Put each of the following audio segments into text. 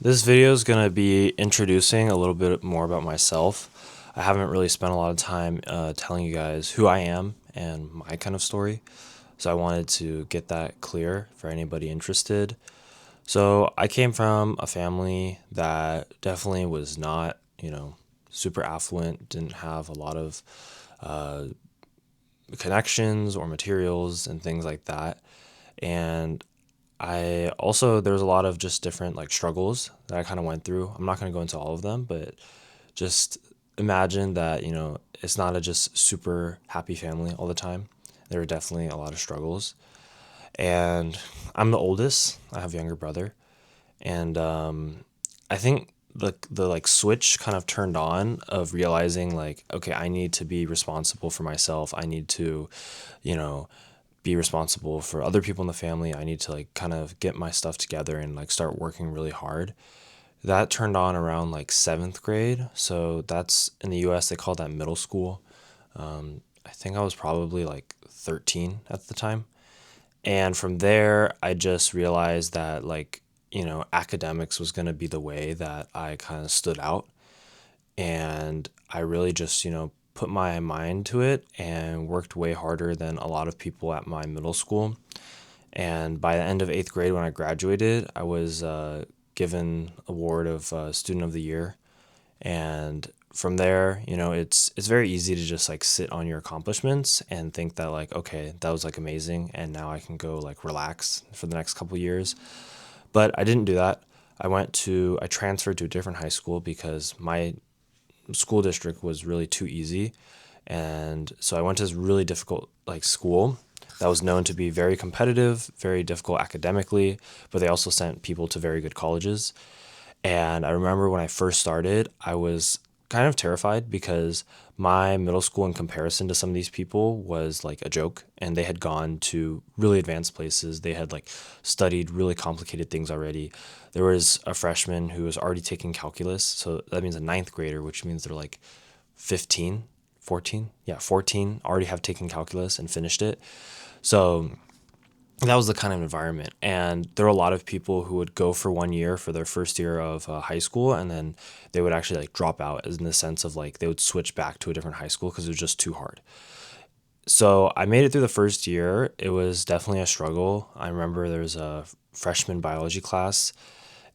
This video is going to be introducing a little bit more about myself. I haven't really spent a lot of time telling you guys who I am and my kind of story. So I wanted to get that clear for anybody interested. So I came from a family that definitely was not, super affluent, didn't have a lot of connections or materials and things like that. And I also, there was a lot of just different like struggles that I kind of went through. I'm not going to go into all of them, but just imagine that, it's not a just super happy family all the time. There were definitely a lot of struggles. And I'm the oldest, I have a younger brother. And I think the like switch kind of turned on of realizing like, okay, I need to be responsible for myself. I need to, you know, be responsible for other people in the family. I need to like kind of get my stuff together and like start working really hard. That turned on around like seventh grade. So that's in the US, they call that middle school. I think I was probably like 13 at the time. And from there, I just realized that like, academics was going to be the way that I kind of stood out. And I really just, put my mind to it and worked way harder than a lot of people at my middle school. And by the end of eighth grade, when I graduated, I was given award of Student of the Year. And from there, it's very easy to just like sit on your accomplishments and think that like, okay, that was like amazing, and now I can go like relax for the next couple years. But I didn't do that. I transferred to a different high school because my school district was really too easy. And so I went to this really difficult like school that was known to be very competitive, very difficult academically, but they also sent people to very good colleges. And I remember when I first started, I was kind of terrified because my middle school, in comparison to some of these people, was like a joke. And they had gone to really advanced places. They had like studied really complicated things already. There was a freshman who was already taking calculus. So that means a ninth grader, which means they're like 15, 14. Yeah, 14, already have taken calculus and finished it. So that was the kind of environment. And there were a lot of people who would go for 1 year for their first year of high school, and then they would actually like drop out, as in the sense of like they would switch back to a different high school because it was just too hard. So I made it through the first year. It was definitely a struggle. I remember there was a freshman biology class,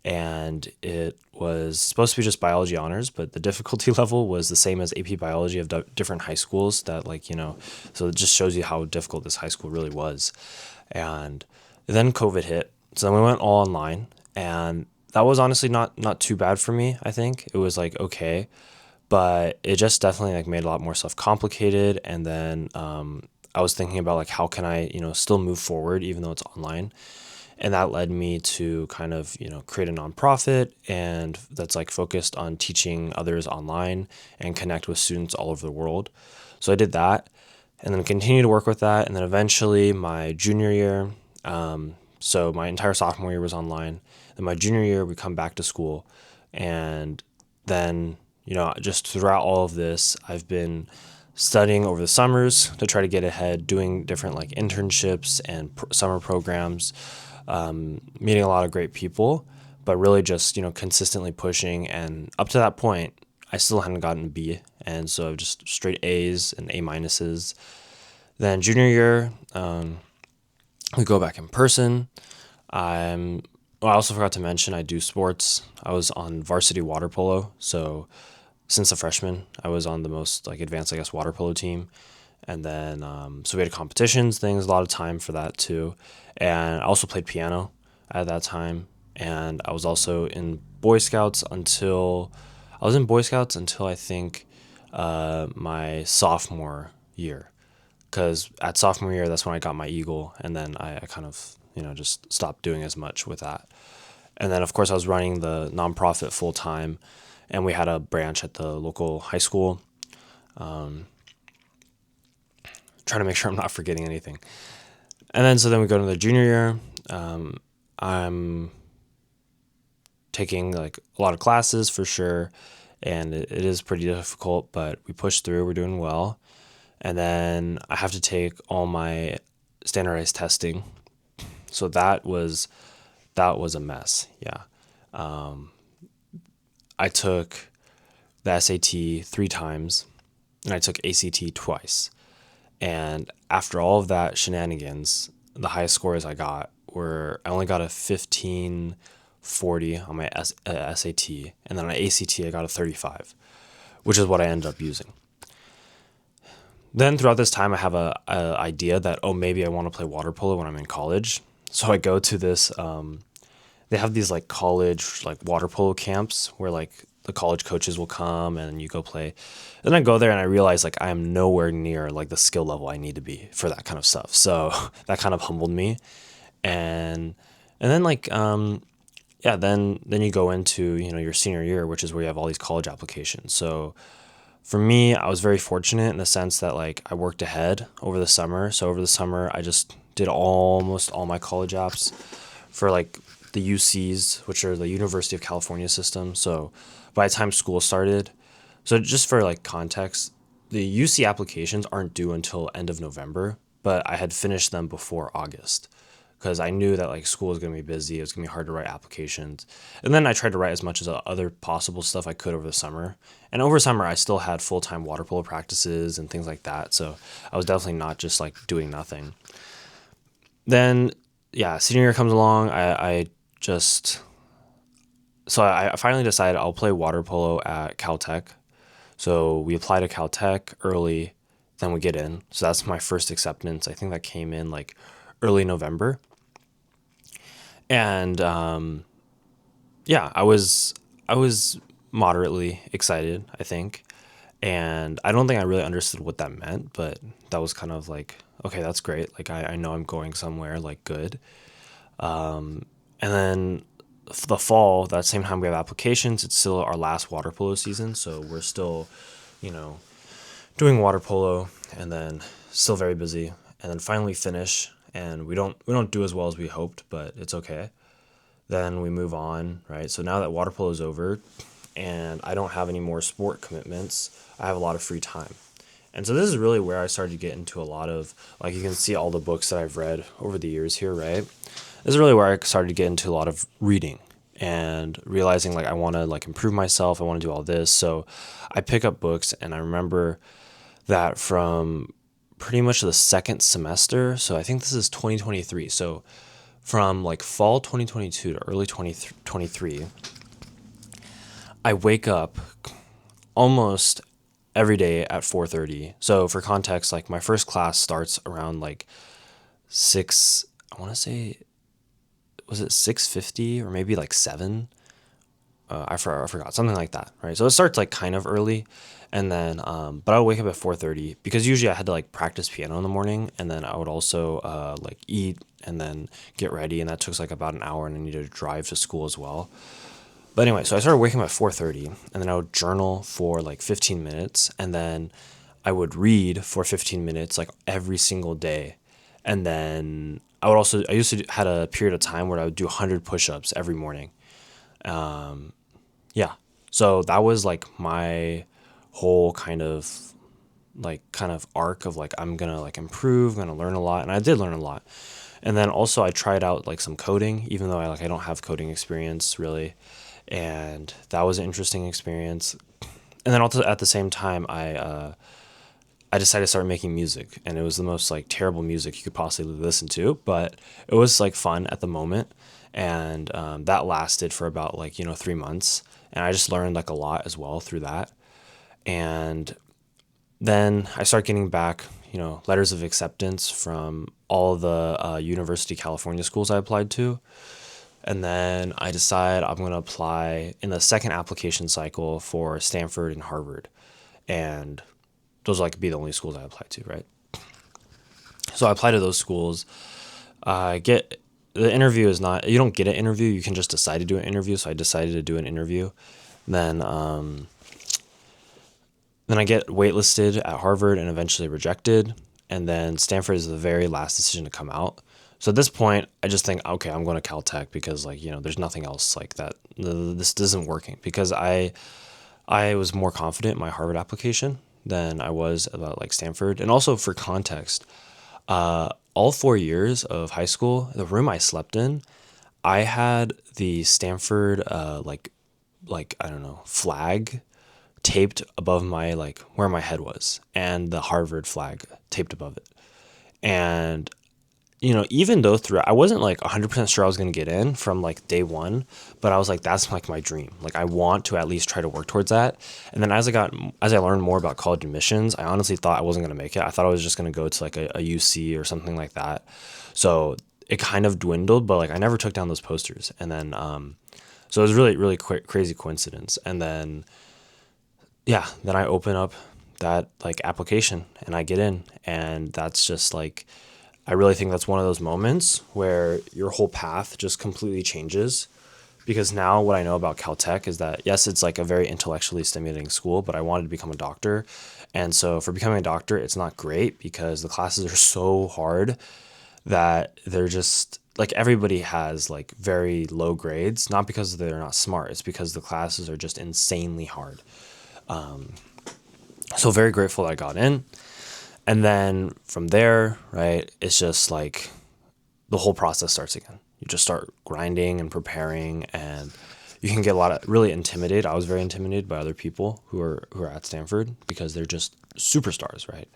and it was supposed to be just biology honors, but the difficulty level was the same as AP biology of different high schools that like, so it just shows you how difficult this high school really was. And then COVID hit. So then we went all online, and that was honestly not too bad for me, I think. It was like okay, but it just definitely like made a lot more stuff complicated. And then I was thinking about like how can I, still move forward even though it's online. And that led me to kind of, create a nonprofit and that's like focused on teaching others online and connect with students all over the world. So I did that and then continued to work with that. And then eventually my junior year, so my entire sophomore year was online. Then my junior year, we come back to school. And then, just throughout all of this, I've been studying over the summers to try to get ahead, doing different like internships and summer programs, meeting a lot of great people, but really just, consistently pushing. And up to that point, I still hadn't gotten a B. And so just straight A's and A minuses. Then junior year, we go back in person. Well, I also forgot to mention I do sports. I was on varsity water polo. So since a freshman, I was on the most like advanced, I guess, water polo team. And then, so we had competitions, things, a lot of time for that too. And I also played piano at that time. And I was also in Boy Scouts until, I was in Boy Scouts until I think my sophomore year. Because at sophomore year, that's when I got my Eagle. And then I kind of, just stopped doing as much with that. And then, of course, I was running the nonprofit full time. And we had a branch at the local high school. Trying to make sure I'm not forgetting anything. And then, so then we go to the junior year. I'm taking like a lot of classes for sure. And it is pretty difficult, but we push through. We're doing well. And then I have to take all my standardized testing. So that was a mess. Yeah. I took the SAT 3 times and I took ACT twice. And after all of that shenanigans, the highest scores I got were I only got a 1540 on my SAT, and then on ACT I got a 35, which is what I ended up using. Then throughout this time, I have a idea that, oh, maybe I want to play water polo when I'm in college. So I go to this. They have these like college like water polo camps where like the college coaches will come and you go play. And I go there and I realize like I am nowhere near like the skill level I need to be for that kind of stuff. So that kind of humbled me. And then like yeah, then you go into, your senior year, which is where you have all these college applications. So for me, I was very fortunate in the sense that like I worked ahead over the summer. So over the summer, I just did almost all my college apps for like the UCs, which are the University of California system. So by the time school started, so just for like context, the UC applications aren't due until end of November, but I had finished them before August because I knew that like school was going to be busy. It was going to be hard to write applications. And then I tried to write as much as other possible stuff I could over the summer. And over summer, I still had full-time water polo practices and things like that. So I was definitely not just like doing nothing. Then, yeah, senior year comes along. I just, so I finally decided I'll play water polo at Caltech. So we apply to Caltech early, then we get in. So that's my first acceptance. I think that came in like early November. And yeah, I was moderately excited, I think. And I don't think I really understood what that meant, but that was kind of like, okay, that's great. Like I know I'm going somewhere like good. And then the fall, that same time we have applications, it's still our last water polo season. So we're still, you know, doing water polo and then still very busy. And then finally finish and we don't do as well as we hoped, but it's okay. Then we move on, right? So now that water polo is over and I don't have any more sport commitments, I have a lot of free time. And so this is really where I started to get into a lot of, like you can see all the books that I've read over the years here, right? This is really where I started to get into a lot of reading and realizing like I want to like improve myself, I want to do all this. So I pick up books and I remember that from pretty much the second semester, so I think this is 2023. So from like fall 2022 to early 2023, I wake up almost every day at 4:30. So for context, like my first class starts around like 6, I want to say, was it 6:50 or maybe like 7? I forgot, something like that, right? So it starts like kind of early, and then but I would wake up at 4:30 because usually I had to like practice piano in the morning, and then I would also like eat and then get ready, and that took like about an hour, and I needed to drive to school as well. But anyway, so I started waking up at 4:30, and then I would journal for like 15 minutes, and then I would read for 15 minutes like every single day, and then I used to had a period of time where I would do 100 push-ups every morning. Yeah. So that was like my whole kind of arc of like I'm gonna like improve, gonna learn a lot, and I did learn a lot. And then also I tried out like some coding, even though I don't have coding experience really, and that was an interesting experience. And then also at the same time I decided to start making music, and it was the most like terrible music you could possibly listen to, but it was like fun at the moment, and that lasted for about like 3 months, and I just learned like a lot as well through that, and then I start getting back letters of acceptance from all the University of California schools I applied to, and then I decide I'm gonna apply in the second application cycle for Stanford and Harvard, and those like be the only schools I applied to, right? So I apply to those schools. Get the interview is not you don't get an interview. You can just decide to do an interview. So I decided to do an interview. Then then I get waitlisted at Harvard and eventually rejected. And then Stanford is the very last decision to come out. So at this point, I just think, okay, I'm going to Caltech because there's nothing else like that. This isn't working because I was more confident in my Harvard application than I was about like Stanford. And also for context, all 4 years of high school, the room I slept in, I had the Stanford like I don't know, flag taped above my like where my head was, and the Harvard flag taped above it. And even though throughout I wasn't like 100% sure I was going to get in from like day one, but I was like, that's like my dream. Like I want to at least try to work towards that. And then as I learned more about college admissions, I honestly thought I wasn't going to make it. I thought I was just going to go to like a UC or something like that. So it kind of dwindled, but like I never took down those posters. And then, so it was really, really crazy coincidence. And then, yeah, then I open up that like application and I get in. And that's just like, I really think that's one of those moments where your whole path just completely changes. Because now what I know about Caltech is that, yes, it's like a very intellectually stimulating school, but I wanted to become a doctor. And so for becoming a doctor, it's not great because the classes are so hard that they're just like everybody has like very low grades, not because they're not smart, it's because the classes are just insanely hard. So very grateful that I got in. And then from there, right, it's just like the whole process starts again. You just start grinding and preparing, and you can get a lot of really intimidated. I was very intimidated by other people who are at Stanford because they're just superstars, right?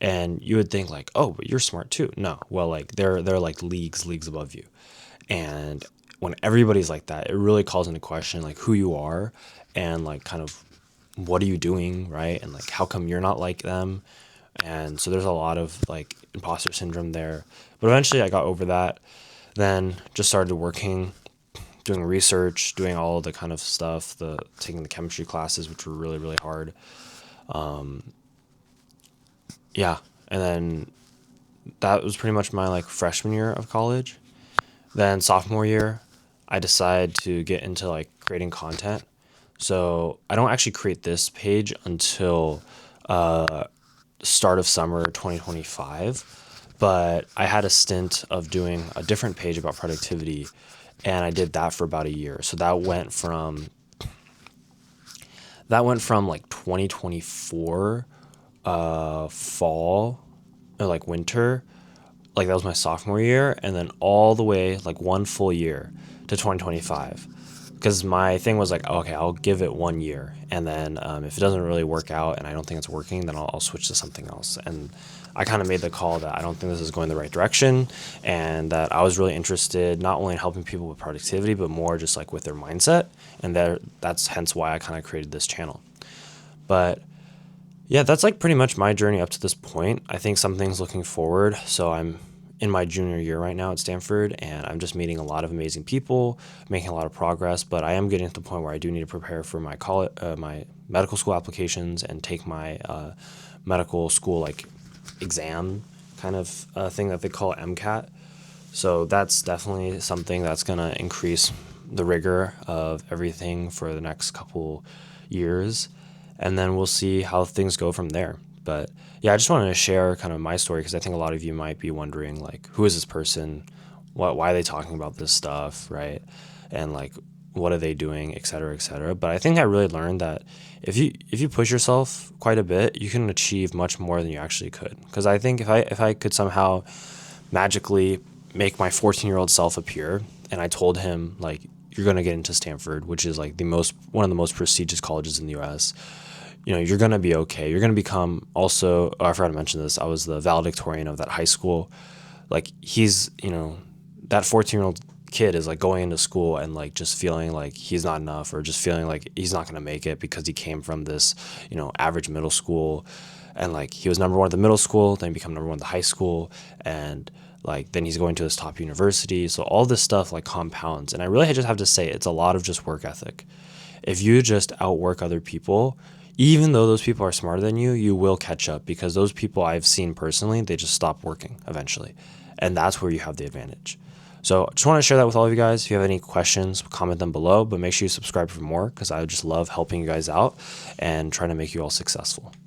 And you would think like, oh, but you're smart too. No, well, like they're like leagues above you, and when everybody's like that, it really calls into question like who you are and like kind of what are you doing, right? And like how come you're not like them? And so there's a lot of like imposter syndrome there. But eventually I got over that. Then just started working, doing research, doing all the kind of stuff, the taking the chemistry classes, which were really, really hard. Yeah. And then that was pretty much my like freshman year of college. Then sophomore year, I decided to get into like creating content. So I don't actually create this page until start of summer 2025, but I had a stint of doing a different page about productivity, and I did that for about a year. So that went from like 2024 fall or like winter, like that was my sophomore year, and then all the way like one full year to 2025. Because my thing was like, okay, I'll give it 1 year, and then if it doesn't really work out and I don't think it's working, then I'll switch to something else. And I kind of made the call that I don't think this is going the right direction, and that I was really interested not only in helping people with productivity, but more just like with their mindset, and that's hence why I kind of created this channel. But yeah, that's like pretty much my journey up to this point. I think some things looking forward. So I'm in my junior year right now at Stanford, and I'm just meeting a lot of amazing people, making a lot of progress. But I am getting to the point where I do need to prepare for my college, my medical school applications, and take my medical school like exam kind of thing that they call MCAT. So that's definitely something that's gonna increase the rigor of everything for the next couple years, and then we'll see how things go from there. But yeah, I just wanted to share kind of my story because I think a lot of you might be wondering like, who is this person? Why are they talking about this stuff, right? And like, what are they doing, et cetera, et cetera. But I think I really learned that if you push yourself quite a bit, you can achieve much more than you actually could. Because I think if I could somehow magically make my 14-year-old self appear, and I told him like, you're going to get into Stanford, which is like one of the most prestigious colleges in the US. You're going to be okay. You're going to become also, oh, I forgot to mention this. I was the valedictorian of that high school. Like that 14-year-old kid is like going into school and like just feeling like he's not enough, or just feeling like he's not going to make it because he came from this, average middle school, and like he was number one at the middle school, then he become number one at the high school, and like then he's going to this top university. So all this stuff like compounds, and I really just have to say it's a lot of just work ethic. If you just outwork other people, even though those people are smarter than you, you will catch up, because those people I've seen personally, they just stop working eventually. And that's where you have the advantage. So just want to share that with all of you guys. If you have any questions, comment them below, but make sure you subscribe for more, because I just love helping you guys out and trying to make you all successful.